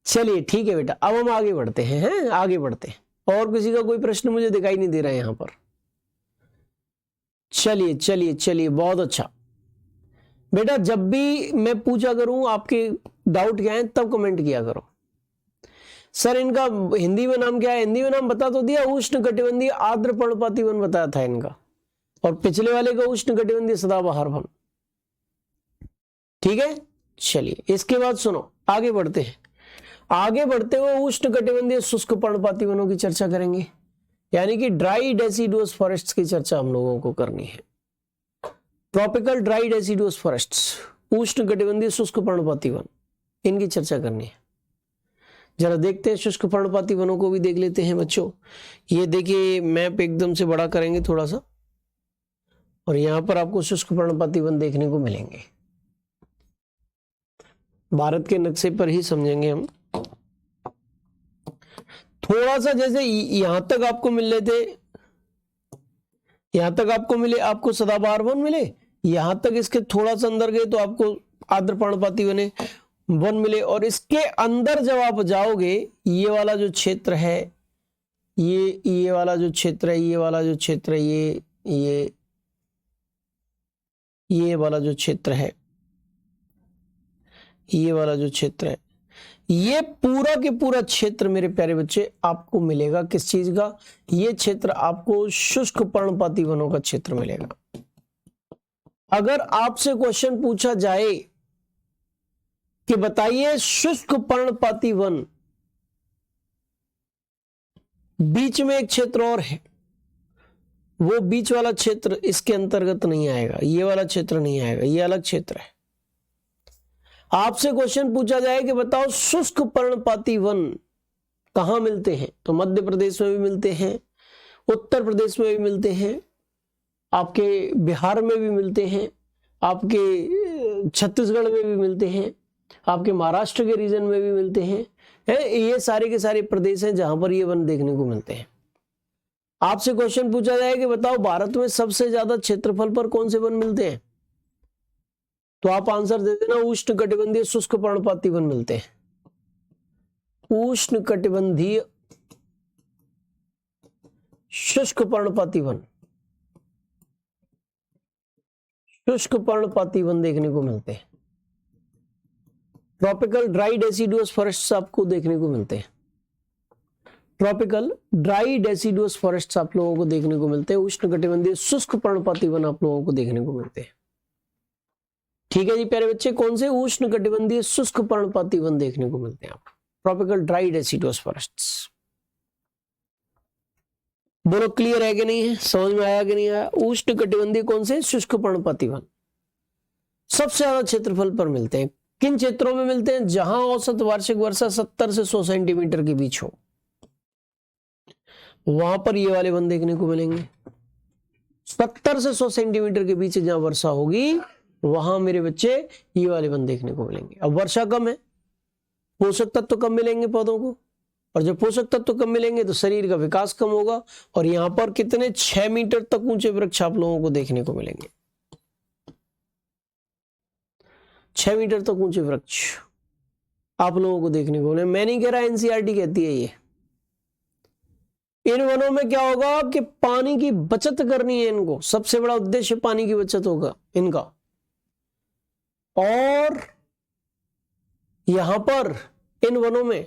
चलिए ठीक है बेटा, अब हम आगे बढ़ते हैं, आगे बढ़ते हैं। और किसी का कोई प्रश्न मुझे दिखाई नहीं दे रहा है यहां पर। चलिए चलिए चलिए, बहुत अच्छा बेटा। जब भी मैं पूछा करूं आपके डाउट क्या है तब कमेंट किया करो। सर इनका हिंदी में नाम क्या है? हिंदी में नाम बता तो दिया, उष्णकटिबंधीय आर्द्र पर्णपाती वन बताया था इनका, और पिछले वाले का उष्णकटिबंधीय सदाबहार वन। ठीक है। चलिए इसके बाद सुनो, आगे बढ़ते हैं। आगे बढ़ते हुए उष्णकटिबंधीय शुष्क पर्णपाती वनों की चर्चा करेंगे, यानी कि ड्राई डेसिडुअस फॉरेस्ट्स की चर्चा हम लोगों को करनी है। ट्रॉपिकल ड्राई डेसिडुअस फॉरेस्ट्स, उष्णकटिबंधीय शुष्क पर्णपाती वन, इनकी चर्चा करनी है। जरा देखते हैं, शुष्क पर्णपाती वनों को भी देख लेते हैं बच्चों। ये देखिए मैप एकदम से बड़ा करेंगे थोड़ा सा, और यहां पर आपको शुष्क पर्णपाती वन देखने को मिलेंगे। भारत के नक्शे पर ही समझेंगे हम। थोड़ा सा जैसे यहां तक आपको मिल रहे थे, यहां तक आपको मिले, आपको सदाबहार वन मिले, यहां तक इसके थोड़ा सा अंदर गए तो आपको आर्द्र पर्णपाती वन मिले, और इसके अंदर जब आप जाओगे, ये वाला जो क्षेत्र है, ये वाला जो क्षेत्र है, ये वाला जो क्षेत्र है, ये वाला जो क्षेत्र है, ये वाला जो क्षेत्र है, ये पूरा के पूरा क्षेत्र मेरे प्यारे बच्चे आपको मिलेगा किस चीज का? ये क्षेत्र आपको शुष्क पर्णपाती वनों का क्षेत्र मिलेगा। अगर आपसे क्वेश्चन पूछा जाए कि बताइए शुष्क पर्णपाती वन, बीच में एक क्षेत्र और है, वो बीच वाला क्षेत्र इसके अंतर्गत नहीं आएगा, ये वाला क्षेत्र नहीं आएगा, ये अलग क्षेत्र है। आपसे क्वेश्चन पूछा जाए कि बताओ शुष्क पर्णपाती वन कहां मिलते हैं, तो मध्य प्रदेश में भी मिलते हैं, उत्तर प्रदेश में भी मिलते हैं, आपके बिहार में भी मिलते हैं, आपके छत्तीसगढ़ में भी मिलते हैं, आपके महाराष्ट्र के रीजन में भी मिलते हैं। ये सारे के सारे प्रदेश हैं जहां पर ये वन देखने को मिलते हैं। आपसे क्वेश्चन पूछा जाए कि बताओ भारत में सबसे ज्यादा क्षेत्रफल पर कौन से वन मिलते हैं, तो आप आंसर दे देना उष्णकटिबंधीय शुष्क पर्णपाती वन मिलते हैं। उष्णकटिबंधीय शुष्क पर्णपाती वन, शुष्क पर्णपाती वन देखने को मिलते हैं। ट्रॉपिकल ड्राई डेसिडुअस फॉरेस्ट्स आपको देखने को मिलते हैं। ट्रॉपिकल ड्राई डेसिडुअस फॉरेस्ट्स आप लोगों को देखने को मिलते हैं। उष्णकटिबंधीय शुष्क पर्णपाती वन आप लोगों को देखने को मिलते हैं। ठीक है जी प्यारे बच्चे, कौन से? उष्णकटिबंधीय शुष्क पर्णपाती वन देखने को मिलते हैं आपको, ट्रॉपिकल ड्राई डेसिडुअस फॉरेस्ट्स। बोलो क्लियर है कि नहीं है, समझ में आया कि नहीं आया? उष्णकटिबंधीय कौन से? शुष्क पर्णपाती वन सबसे ज्यादा क्षेत्रफल पर मिलते हैं। किन क्षेत्रों में मिलते हैं? जहां औसत वार्षिक वर्षा 70 से 100 सेंटीमीटर के बीच हो, वहां पर ये वाले वन देखने को मिलेंगे। 70 से 100 सेंटीमीटर के बीच जहां वर्षा होगी वहां मेरे बच्चे ये वाले वन देखने को मिलेंगे। अब वर्षा कम है पोषक तत्व कम मिलेंगे पौधों को, और जब पोषक तत्व कम मिलेंगे तो शरीर का विकास कम होगा। और यहां पर कितने 6 मीटर तक ऊंचे वृक्ष आप लोगों को देखने को मिलेंगे। 6 मीटर तक ऊंचे वृक्ष आप लोगों को देखने को मिले। मैं नहीं कह रहा, एनसीईआरटी कहती है ये। इन वनों में क्या होगा कि पानी की बचत करनी है इनको, सबसे बड़ा उद्देश्य पानी की बचत होगा इनका। और यहां पर इन वनों में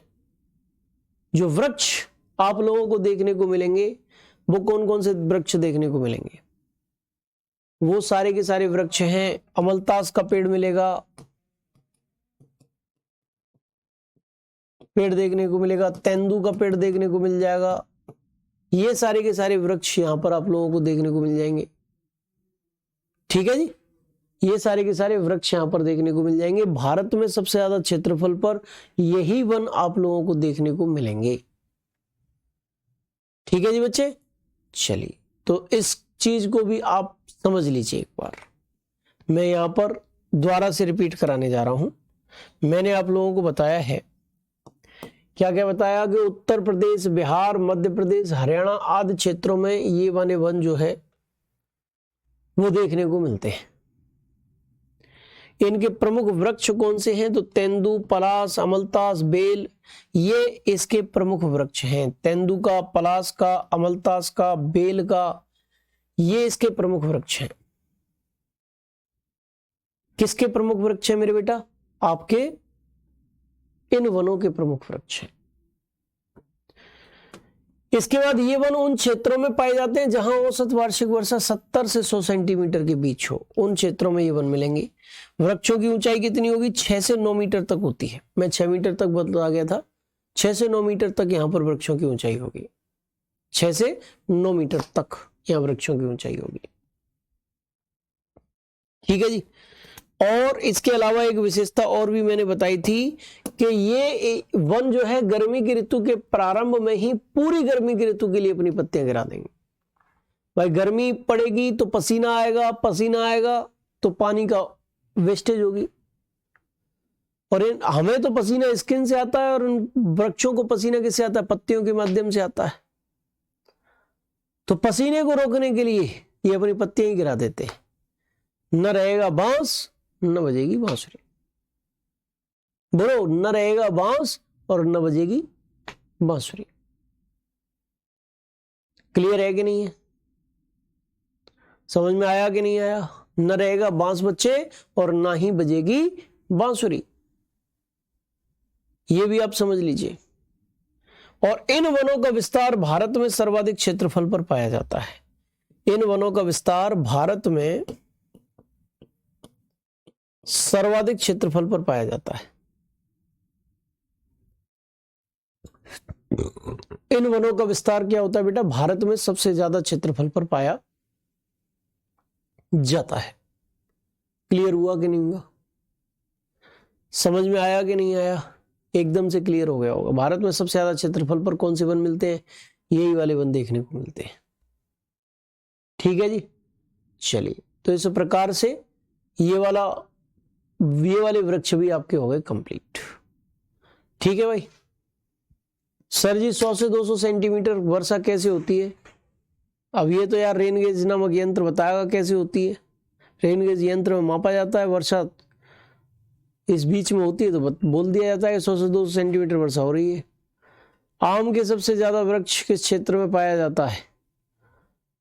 जो वृक्ष आप लोगों को देखने को मिलेंगे वो कौन कौन से वृक्ष देखने को मिलेंगे? वो सारे के सारे वृक्ष हैं। अमलतास का पेड़ मिलेगा, पेड़ देखने को मिलेगा, तेंदू का पेड़ देखने को मिल जाएगा। ये सारे के सारे वृक्ष यहां पर आप लोगों को देखने को मिल जाएंगे। ठीक है जी, ये सारे के सारे वृक्ष यहां पर देखने को मिल जाएंगे। भारत में सबसे ज्यादा क्षेत्रफल पर यही वन आप लोगों को देखने को मिलेंगे। ठीक है जी बच्चे, चलिए तो इस चीज को भी आप समझ लीजिए एक बार। मैं यहां पर दोबारा से रिपीट कराने जा रहा हूं। मैंने आप लोगों को बताया है, क्या क्या बताया कि उत्तर प्रदेश, बिहार, मध्य प्रदेश, हरियाणा आदि क्षेत्रों में ये वाले वन जो है वो देखने को मिलते हैं। इनके प्रमुख वृक्ष कौन से हैं? तो तेंदू, पलाश, अमलतास, बेल, ये इसके प्रमुख वृक्ष हैं। तेंदू का, पलाश का, अमलतास का, बेल का, ये इसके प्रमुख वृक्ष हैं। किसके प्रमुख वृक्ष हैं मेरे बेटा? आपके इन वनों के प्रमुख वृक्ष हैं। इसके बाद ये वन उन क्षेत्रों में पाए जाते हैं जहां औसत वार्षिक वर्षा 70 से 100 सेंटीमीटर के बीच हो। उन क्षेत्रों में ये वन मिलेंगे। वृक्षों की ऊंचाई कितनी होगी? 6 से 9 मीटर तक होती है। मैं 6 मीटर तक बता गया था। 6 से 9 मीटर तक यहां पर वृक्षों की ऊंचाई होगी। 6 से 9 मीटर तक यहां वृक्षों की ऊंचाई होगी। ठीक है जी। और इसके अलावा एक विशेषता और भी मैंने बताई थी कि ये वन जो है गर्मी की ऋतु के प्रारंभ में ही पूरी गर्मी की ऋतु के लिए अपनी पत्तियां गिरा देंगे। भाई गर्मी पड़ेगी तो पसीना आएगा, पसीना आएगा तो पानी का वेस्टेज होगी। और हमें तो पसीना स्किन से आता है, और उन वृक्षों को पसीना किससे आता है? पत्तियों के माध्यम से आता है। तो पसीने को रोकने के लिए ये अपनी पत्तियां ही गिरा देते हैं। न रहेगा बांस, न बजेगी बांसुरी। बोलो, न रहेगा बांस और न बजेगी बांसुरी। क्लियर है कि नहीं है? समझ में आया कि नहीं आया? न रहेगा बांस बच्चे और ना ही बजेगी बांसुरी। ये भी आप समझ लीजिए। और इन वनों का विस्तार भारत में सर्वाधिक क्षेत्रफल पर पाया जाता है। इन वनों का विस्तार भारत में सर्वाधिक क्षेत्रफल पर पाया जाता है। इन वनों का विस्तार क्या होता है बेटा? भारत में सबसे ज्यादा क्षेत्रफल पर पाया जाता है। क्लियर हुआ कि नहीं हुआ? समझ में आया कि नहीं आया? एकदम से क्लियर हो गया होगा। भारत में सबसे ज्यादा क्षेत्रफल पर कौन से वन मिलते हैं? यही वाले वन देखने को मिलते हैं। ठीक है जी, चलिए तो इस प्रकार से ये वाले वृक्ष भी आपके हो गए कंप्लीट। ठीक है भाई। सर जी 100 से 200 सेंटीमीटर वर्षा कैसे होती है? अब ये तो यार रेन गेज नामक यंत्र बताएगा कैसे होती है। रेन गेज यंत्र में मापा जाता है वर्षा इस बीच में होती है तो बोल दिया जाता है कि 100 से 200 सेंटीमीटर वर्षा हो रही है। आम के सबसे ज्यादा वृक्ष किस क्षेत्र में पाया जाता है?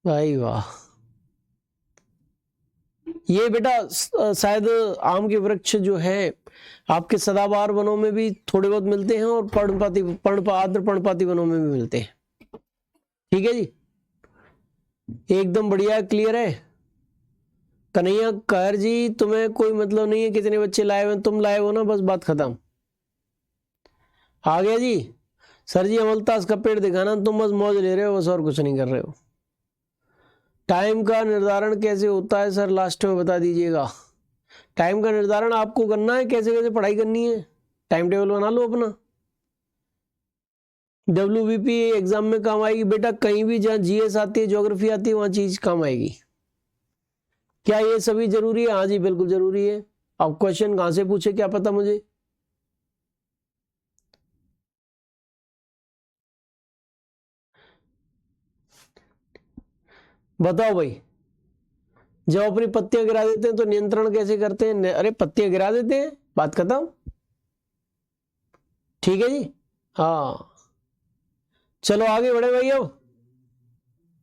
भाई वाह, ये बेटा शायद आम के वृक्ष जो है आपके सदाबहार वनों में भी थोड़े बहुत मिलते हैं और आर्द्र पर्णपाती वनों में भी मिलते हैं। ठीक है जी, एकदम बढ़िया, क्लियर है। कन्हैया कहर जी, तुम्हें कोई मतलब नहीं है कितने बच्चे लाए हुए, तुम लाए हो ना, बस बात खत्म। आ गया जी। सर जी अमलतास का पेड़ दिखाना, तुम बस मौज ले रहे हो बस, और कुछ नहीं कर रहे हो। टाइम का निर्धारण कैसे होता है सर? लास्ट में बता दीजिएगा। टाइम का निर्धारण आपको करना है, कैसे कैसे पढ़ाई करनी है। टाइम टेबल बना लो अपना। WBP एग्जाम में काम आएगी बेटा, कहीं भी जहाँ GS आती है, ज्योग्राफी आती है, वहां चीज काम आएगी। क्या ये सभी जरूरी है? हाँ जी बिल्कुल जरूरी है। अब क्वेश्चन कहां से पूछे क्या पता मुझे। बताओ भाई, जब अपनी पत्तियां गिरा देते हैं तो नियंत्रण कैसे करते हैं? अरे पत्तियां गिरा देते हैं, बात खत्म। ठीक है जी, हाँ चलो आगे बढ़े भाई, अब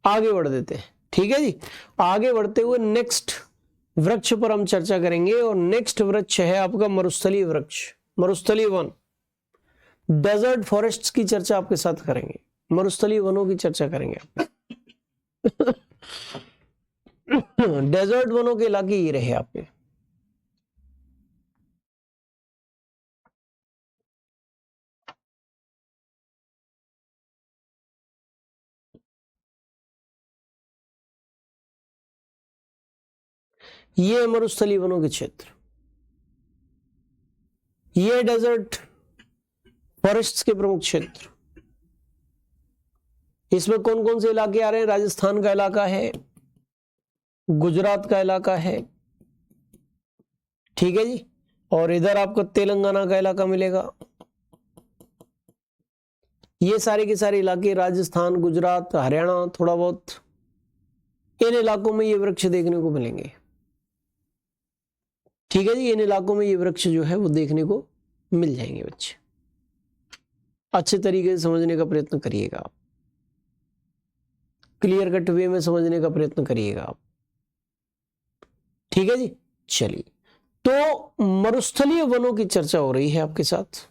आगे बढ़ देते हैं। ठीक है जी, आगे बढ़ते हुए नेक्स्ट वृक्ष पर हम चर्चा करेंगे, और नेक्स्ट वृक्ष है आपका मरुस्थलीय वृक्ष, मरुस्थलीय वन। डेजर्ट फॉरेस्ट्स की चर्चा आपके साथ करेंगे, मरुस्थलीय वनों की चर्चा करेंगे। डेजर्ट वनों के इलाके ये रहे आपके। ये मरुस्थलीय वनों के क्षेत्र, ये डेजर्ट फॉरेस्ट्स के प्रमुख क्षेत्र। इसमें कौन कौन से इलाके आ रहे हैं? राजस्थान का इलाका है, गुजरात का इलाका है, ठीक है जी, और इधर आपको तेलंगाना का इलाका मिलेगा। ये सारे के सारे इलाके, राजस्थान, गुजरात, हरियाणा, थोड़ा बहुत, इन इलाकों में ये वृक्ष देखने को मिलेंगे। ठीक है जी, इन इलाकों में ये वृक्ष जो है वो देखने को मिल जाएंगे बच्चे। अच्छे तरीके से समझने का प्रयत्न करिएगा आप, क्लियर कट वे में समझने का प्रयत्न करिएगा आप। ठीक है जी, चलिए, तो मरुस्थलीय वनों की चर्चा हो रही है आपके साथ,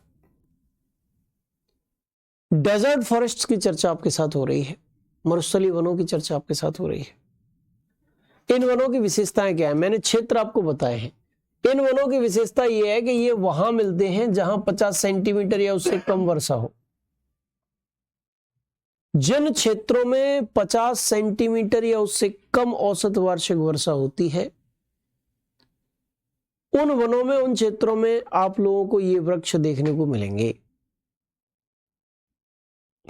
डेजर्ट फॉरेस्ट्स की चर्चा आपके साथ हो रही है, मरुस्थलीय वनों की चर्चा आपके साथ हो रही है। इन वनों की विशेषताएं क्या है? मैंने क्षेत्र आपको बताए हैं। इन वनों की विशेषता यह है कि ये वहां मिलते हैं जहां 50 सेंटीमीटर या उससे कम वर्षा हो। जिन क्षेत्रों में 50 सेंटीमीटर या उससे कम औसत वार्षिक वर्षा होती है, उन वनों में, उन क्षेत्रों में आप लोगों को ये वृक्ष देखने को मिलेंगे।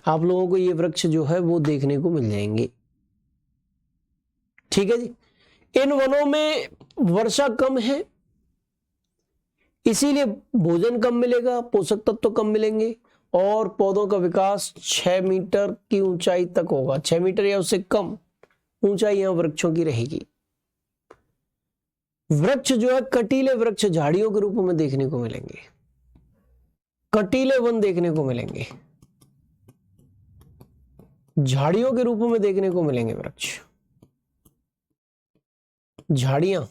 आप लोगों को ये वृक्ष जो है वो देखने को मिल जाएंगे। ठीक है जी, इन वनों में वर्षा कम है, इसीलिए भोजन कम मिलेगा, पोषक तत्व कम मिलेंगे, और पौधों का विकास 6 मीटर की ऊंचाई तक होगा। 6 मीटर या उससे कम ऊंचाई यहां वृक्षों की रहेगी। वृक्ष जो है कटीले वृक्ष झाड़ियों के रूप में देखने को मिलेंगे, कटीले वन देखने को मिलेंगे, झाड़ियों के रूप में देखने को मिलेंगे वृक्ष, झाड़ियां,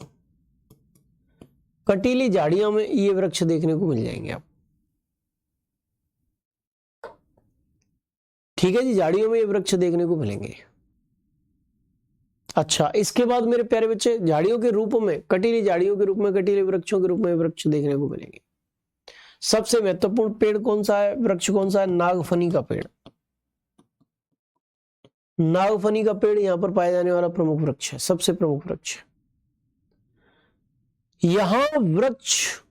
कटीली झाड़ियों में ये वृक्ष देखने को मिल जाएंगे आप। ठीक है जी, झाड़ियों में ये वृक्ष देखने को मिलेंगे। अच्छा, इसके बाद मेरे प्यारे बच्चे, झाड़ियों के रूप में, कटीली झाड़ियों के रूप में, कटीले वृक्षों के रूप में वृक्ष देखने को मिलेंगे। सबसे महत्वपूर्ण पेड़ कौन सा है, वृक्ष कौन सा है? नागफनी का पेड़। नागफनी का पेड़ यहां पर पाया जाने वाला प्रमुख वृक्ष है, सबसे प्रमुख वृक्ष है। यहां वृक्ष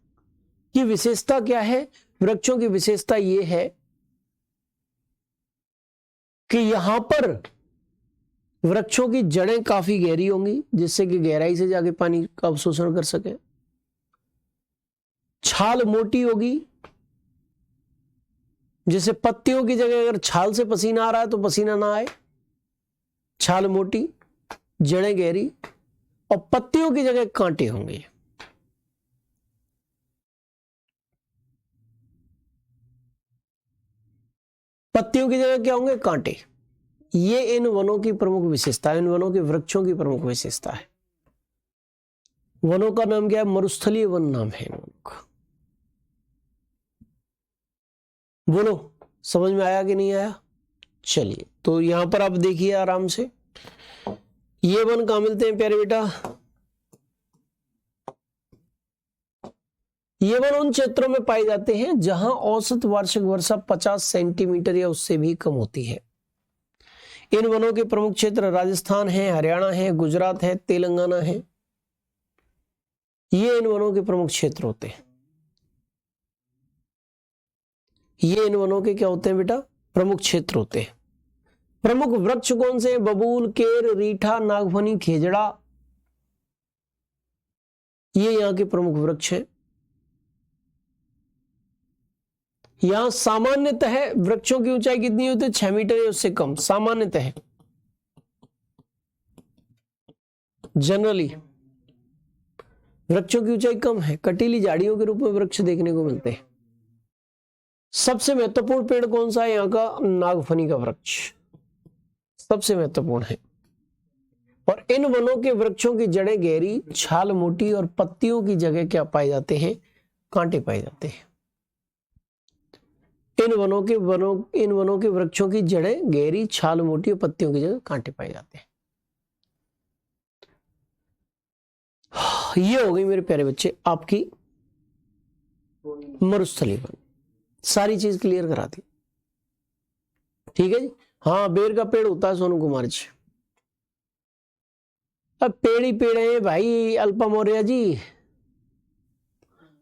की विशेषता क्या है? वृक्षों की विशेषता यह है कि यहां पर वृक्षों की जड़ें काफी गहरी होंगी, जिससे कि गहराई से जाके पानी का अवशोषण कर सके। छाल मोटी होगी, जैसे पत्तियों की जगह अगर छाल से पसीना आ रहा है तो पसीना ना आए। छाल मोटी, जड़ें गहरी, और पत्तियों की जगह कांटे होंगे। पत्तियों की जगह क्या होंगे? कांटे। ये इन वनों की प्रमुख विशेषता है, इन वनों के वृक्षों की प्रमुख विशेषता है। वनों का नाम क्या है? मरुस्थलीय वन नाम है इन वनों का। बोलो, समझ में आया कि नहीं आया? चलिए, तो यहां पर आप देखिए आराम से, ये वन कहां मिलते हैं प्यारे बेटा? ये वन उन क्षेत्रों में पाए जाते हैं जहां औसत वार्षिक वर्षा 50 सेंटीमीटर या उससे भी कम होती है। इन वनों के प्रमुख क्षेत्र राजस्थान है, हरियाणा है, गुजरात है, तेलंगाना है। ये इन वनों के प्रमुख क्षेत्र होते हैं। ये इन वनों के क्या होते हैं बेटा? प्रमुख क्षेत्र होते हैं। प्रमुख वृक्ष कौन से हैं? बबूल, केर, रीठा, नागफनी, खेजड़ा, ये यहां के प्रमुख वृक्ष हैं। यहां सामान्यतः वृक्षों की ऊंचाई कितनी होती है? 6 मीटर या उससे कम, सामान्यतः। जनरली वृक्षों की ऊंचाई कम है, कटीली झाड़ियों के रूप में वृक्ष देखने को मिलते हैं। सबसे महत्वपूर्ण पेड़ कौन सा है यहाँ का? नागफनी का वृक्ष सबसे महत्वपूर्ण है। और इन वनों के वृक्षों की जड़ें गहरी, छाल मोटी और पत्तियों की जगह क्या पाए जाते हैं? कांटे पाए जाते हैं। इन वनों के वृक्षों की जड़ें गहरी, छाल मोटी और पत्तियों की जगह कांटे पाए जाते हैं। ये हो गई मेरे प्यारे बच्चे आपकी मरुस्थलीय वन। सारी चीज क्लियर करा दी, ठीक है जी। हाँ, बेर का पेड़ होता है सोनू कुमार जी। अब पेड़ ही पेड़ है भाई अल्पा मौर्य जी,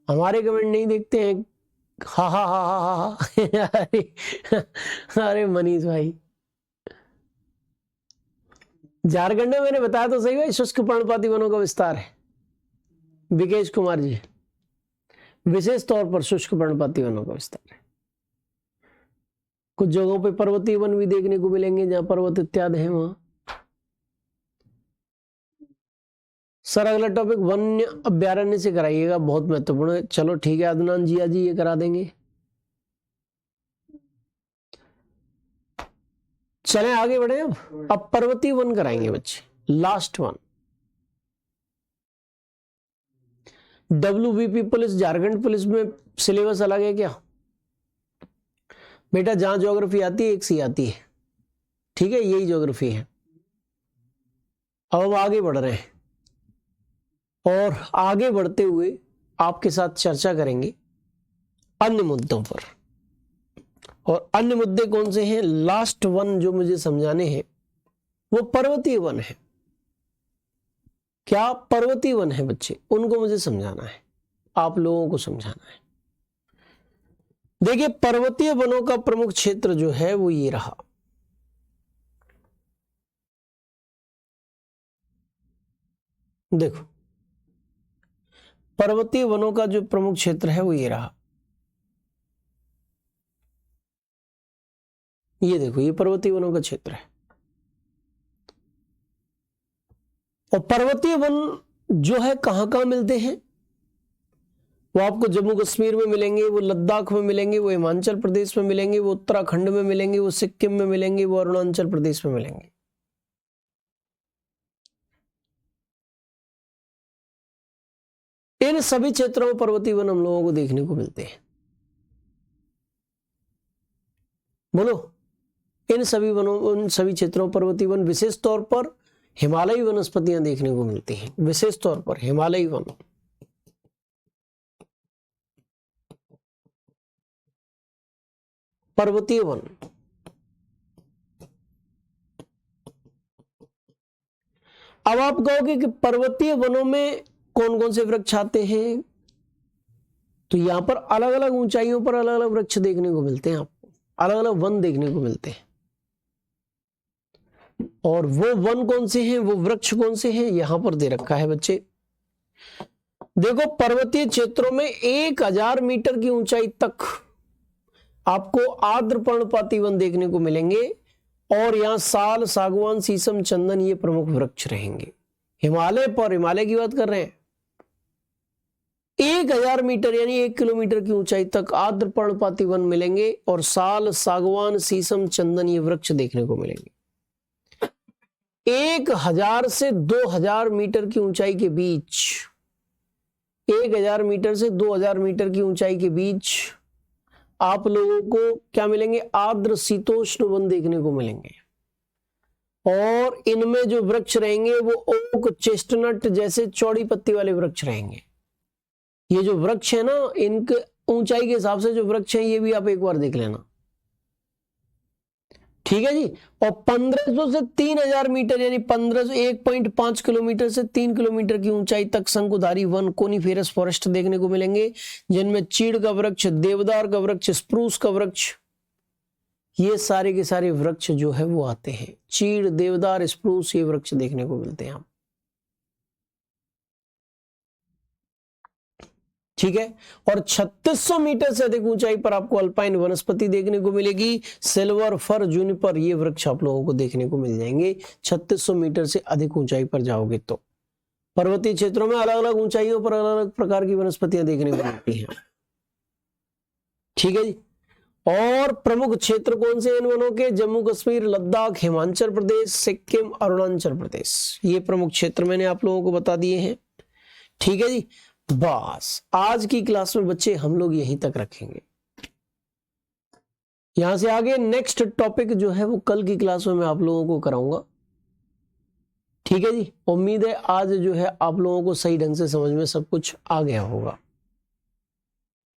हमारे कमेंट नहीं देखते हैं। हा हा हा हा हा अरे मनीष भाई, झारखंड में मैंने बताया तो सही भाई, शुष्क पर्णपाती वनों का विस्तार है। विकेश कुमार जी, विशेष तौर पर शुष्क पर्णपाती वनों का विस्तार है। कुछ जगहों पे पर्वतीय वन भी देखने को मिलेंगे जहां पर्वत इत्यादि है वहां। सर अगला टॉपिक वन्य अभ्यारण्य से कराइएगा, बहुत महत्वपूर्ण है। चलो ठीक है अदनान जिया जी, ये करा देंगे। चलें आगे बढ़े। अब पर्वतीय वन कराएंगे बच्चे, last one. WBP police, Jharkhand police में सिलेबस अलग है क्या बेटा? जहां ज्योग्राफी आती है एक सी आती है, ठीक है, यही ज्योग्राफी है। अब आगे बढ़ रहे हैं और आगे बढ़ते हुए आपके साथ चर्चा करेंगे अन्य मुद्दों पर। और अन्य मुद्दे कौन से हैं? लास्ट वन जो मुझे समझाने हैं वो पर्वतीय वन है। क्या पर्वतीय वन है बच्चे? उनको मुझे समझाना है, आप लोगों को समझाना है। देखिए पर्वतीय वनों का प्रमुख क्षेत्र जो है वो ये रहा। देखो पर्वतीय वनों का जो प्रमुख क्षेत्र है वो ये रहा। ये देखो ये पर्वतीय वनों का क्षेत्र है। और पर्वतीय वन जो है कहां कहां मिलते हैं? वो आपको जम्मू कश्मीर में मिलेंगे, वो लद्दाख में मिलेंगे, वो हिमाचल प्रदेश में मिलेंगे, वो उत्तराखंड में मिलेंगे, वो सिक्किम में मिलेंगे, वो अरुणाचल प्रदेश में मिलेंगे। इन सभी क्षेत्रों में पर्वतीय वन हम लोगों को देखने को मिलते हैं। बोलो, इन सभी क्षेत्रों पर्वतीय वन, विशेष तौर पर हिमालयी वनस्पतियां देखने को मिलती हैं। विशेष तौर पर हिमालयी वन, पर्वतीय वन। अब आप कहोगे कि पर्वतीय वनों में कौन कौन से वृक्ष आते हैं? तो यहां पर अलग अलग ऊंचाइयों पर अलग अलग वृक्ष देखने को मिलते हैं, आपको अलग अलग वन देखने को मिलते हैं। और वो वन कौन से हैं, वो वृक्ष कौन से हैं, यहां पर दे रखा है बच्चे। देखो पर्वतीय क्षेत्रों में 1000 मीटर की ऊंचाई तक आपको आर्द्र पर्णपाती वन देखने को मिलेंगे। और यहां साल, सागवान, शीशम, चंदन ये प्रमुख वृक्ष रहेंगे। हिमालय पर, हिमालय की बात कर रहे हैं, 1000 मीटर यानी 1 किलोमीटर की ऊंचाई तक आर्द्र पर्णपाती वन मिलेंगे। और साल, सागवान, शीशम, चंदन ये वृक्ष देखने को मिलेंगे। 1000 से 2000 मीटर की ऊंचाई के बीच, 1000 मीटर से 2000 मीटर की ऊंचाई के बीच आप लोगों को क्या मिलेंगे? आर्द्र शीतोष्ण वन देखने को मिलेंगे। और इनमें जो वृक्ष रहेंगे वो ओक, चेस्टनट जैसे चौड़ी पत्ती वाले वृक्ष रहेंगे। ये जो वृक्ष है ना, इनके ऊंचाई के हिसाब से जो वृक्ष है ये भी आप एक बार देख लेना, ठीक है जी। और 1500 से 3000 मीटर यानी 1.5 किलोमीटर से 3 किलोमीटर की ऊंचाई तक शंकुधारी वन, कोनीफेरस फॉरेस्ट देखने को मिलेंगे, जिनमें चीड़ का वृक्ष, देवदार का वृक्ष, स्प्रूस का वृक्ष, ये सारे के सारे वृक्ष जो है वो आते हैं। चीड़, देवदार, स्प्रूस ये वृक्ष देखने को मिलते हैं, ठीक है। और 3600 मीटर से अधिक ऊंचाई पर आपको अल्पाइन वनस्पति देखने को मिलेगी। सिल्वर, फर, जूनिपर ये वृक्ष आप लोगों को देखने को मिल जाएंगे 3600 मीटर से अधिक ऊंचाई पर जाओगे तो। पर्वतीय क्षेत्रों में अलग अलग ऊंचाइयों पर अलग अलग प्रकार की वनस्पतियां देखने को मिलती हैं। ठीक है जी। और प्रमुख क्षेत्र कौन से इन वनों के? जम्मू कश्मीर, लद्दाख, हिमाचल प्रदेश, सिक्किम, अरुणाचल प्रदेश। ये प्रमुख क्षेत्र मैंने आप लोगों को बता दिए हैं। ठीक है जी। बस आज की क्लास में बच्चे हम लोग यहीं तक रखेंगे। यहां से आगे नेक्स्ट टॉपिक जो है वो कल की क्लास में मैं आप लोगों को कराऊंगा। ठीक है जी। उम्मीद है आज जो है आप लोगों को सही ढंग से समझ में सब कुछ आ गया होगा।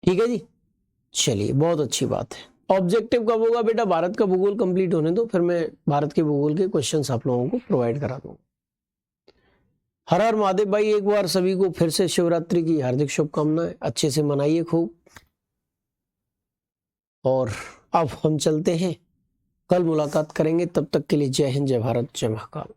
ठीक है जी। चलिए, बहुत अच्छी बात है। ऑब्जेक्टिव कब होगा बेटा? भारत का भूगोल कंप्लीट होने दो, फिर मैं भारत के भूगोल के क्वेश्चंस आप लोगों को प्रोवाइड करा दूंगा। हर हर महादेव भाई, एक बार सभी को फिर से शिवरात्रि की हार्दिक शुभकामनाएं। अच्छे से मनाइए खूब। और अब हम चलते हैं, कल मुलाकात करेंगे। तब तक के लिए जय हिंद, जय भारत, जय महाकाल।